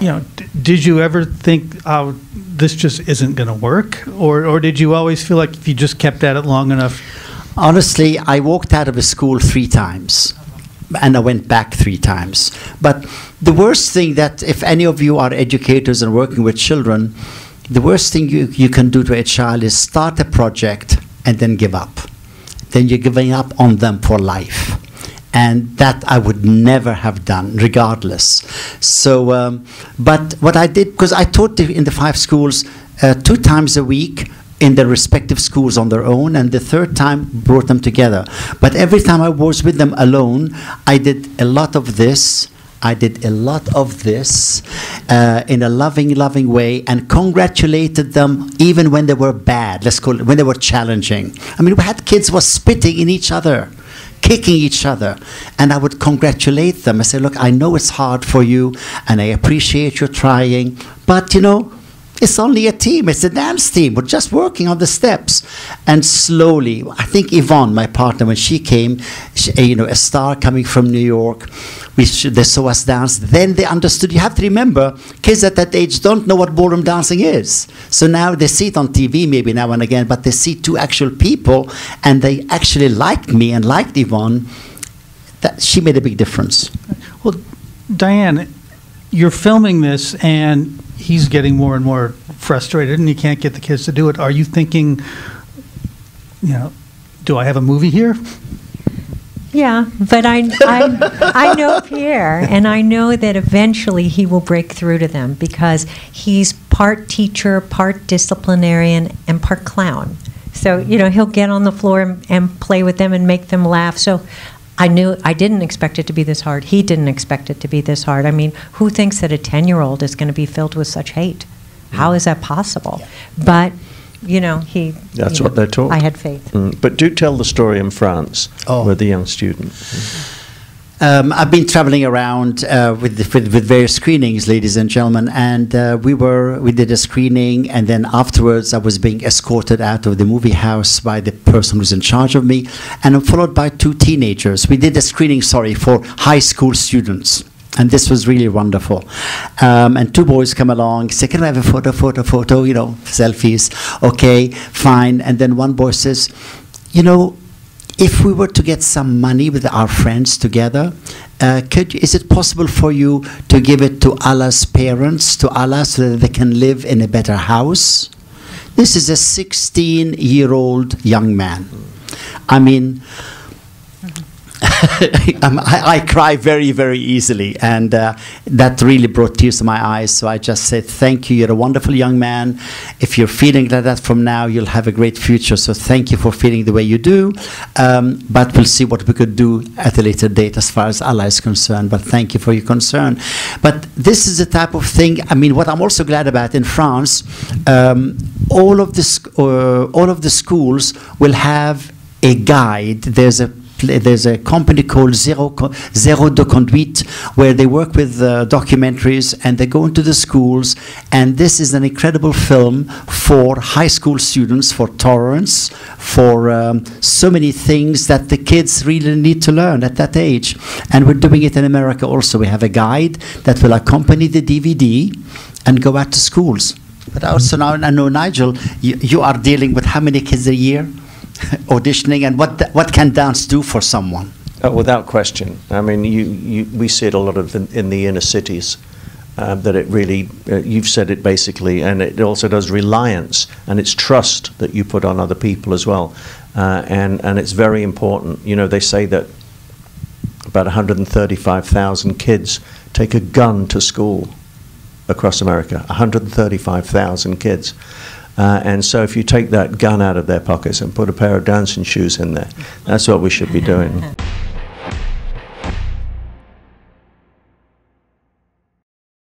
Did you ever think, oh, this just isn't going to work? Or did you always feel like if you just kept at it long enough? Honestly, I walked out of a school 3 times. And I went back 3 times. But the worst thing that, if any of you are educators and working with children, the worst thing you can do to a child is start a project and then give up. Then you're giving up on them for life. And that I would never have done, regardless. So, but what I did, because I taught in the 5 schools 2 times a week, in their respective schools on their own, and the 3rd time brought them together. But every time I was with them alone, I did a lot of this. I did a lot of this in a loving way, and congratulated them even when they were bad, let's call it, when they were challenging. I mean, we had kids who were spitting in each other, kicking each other, and I would congratulate them. I say, look, I know it's hard for you, and I appreciate you trying, but it's only a team. It's a dance team. We're just working on the steps. And slowly, I think Yvonne, my partner, when she came, a star coming from New York, they saw us dance. Then they understood. You have to remember, kids at that age don't know what ballroom dancing is. So now they see it on TV maybe now and again, but they see 2 actual people, and they actually liked me and liked Yvonne. She made a big difference. Well, Diane, you're filming this, and he's getting more and more frustrated, and he can't get the kids to do it. Are you thinking, do I have a movie here? Yeah, but I know Pierre, and I know that eventually he will break through to them, because he's part teacher, part disciplinarian, and part clown. So, he'll get on the floor and play with them and make them laugh. So I didn't expect it to be this hard. He didn't expect it to be this hard. I mean, who thinks that a 10-year-old is going to be filled with such hate? How is that possible? Yeah. But, That's what they're taught. I had faith. But do tell the story in France with the young student. I've been traveling around with various screenings, ladies and gentlemen, and we did a screening, and then afterwards I was being escorted out of the movie house by the person who's in charge of me, and I'm followed by 2 teenagers. We did a screening, for high school students. And this was really wonderful. And 2 boys come along, say, can I have a photo, selfies. Okay, fine. And then one boy says, if we were to get some money with our friends together, is it possible for you to give it to Allah's parents, to Allah, so that they can live in a better house? This is a 16-year-old young man. I mean, I cry very, very easily, and that really brought tears to my eyes. So I just said, thank you, you're a wonderful young man. If you're feeling like that from now, you'll have a great future. So thank you for feeling the way you do. But we'll see what we could do at a later date as far as Allah is concerned. But thank you for your concern. But this is the type of thing, I mean, what I'm also glad about in France, all of the schools will have a guide. There's a company called Zéro de Conduite, where they work with documentaries, and they go into the schools, and this is an incredible film for high school students, for tolerance, for so many things that the kids really need to learn at that age. And we're doing it in America also. We have a guide that will accompany the DVD and go out to schools. But also now, I know, Nigel, you are dealing with how many kids a year? Auditioning, and what can dance do for someone? Without question. I mean, we see it a lot in the inner cities, that it really, you've said it basically, and it also does reliance, and it's trust that you put on other people as well. And it's very important. They say that about 135,000 kids take a gun to school across America. 135,000 kids. And so if you take that gun out of their pockets and put a pair of dancing shoes in there, that's what we should be doing.